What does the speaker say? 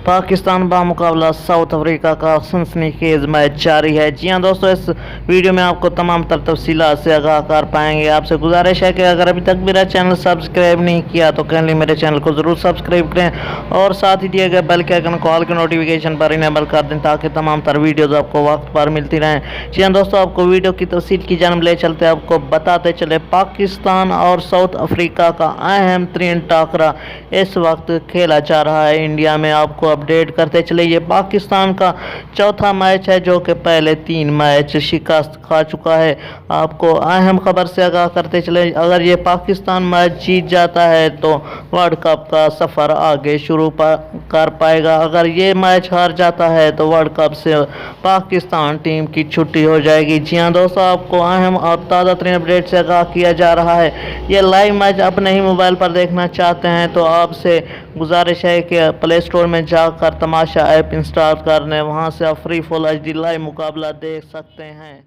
Pakistan बामुकाबला south Africa का सनसनीखेज match जारी है। जी हाँ दोस्तों, इस वीडियो में आपको तमाम तर तफसीलात से आगाह कर पाएंगे। आपसे गुजारिश है कि अगर अभी तक मेरा चैनल सब्सक्राइब नहीं किया तो काइंडली मेरे चैनल को ज़रूर सब्सक्राइब करें और साथ ही दिए गए बेल के आइकन कॉल के नोटिफिकेशन पर इनेबल कर दें ताकि तमाम तर वीडियोज़ आपको वक्त पर मिलती रहें। जी हाँ दोस्तों, आपको वीडियो की तफसील की जानब ले चलते आपको बताते चले पाकिस्तान और साउथ अफ्रीका का अहम तरीन टाकरा इस वक्त खेला जा रहा है इंडिया में। आपको अपडेट करते चले, ये पाकिस्तान का चौथा मैच है जो कि पहले 3 मैच शिकस्त खा चुका है। आपको अहम खबर से आगाह करते चले, अगर ये पाकिस्तान मैच जीत जाता है तो वर्ल्ड कप का सफ़र आगे शुरू कर पाएगा। अगर ये मैच हार जाता है तो वर्ल्ड कप से पाकिस्तान टीम की छुट्टी हो जाएगी। जी हाँ दोस्तों, आपको अहम और ताज़ा तरीन अपडेट से आगाह किया जा रहा है। ये लाइव मैच अपने ही मोबाइल पर देखना चाहते हैं तो आपसे गुजारिश है कि प्ले स्टोर में जाकर तमाशा ऐप इंस्टॉल कर लें, वहाँ से आप फ्री फुल HD लाइव मुकाबला देख सकते हैं।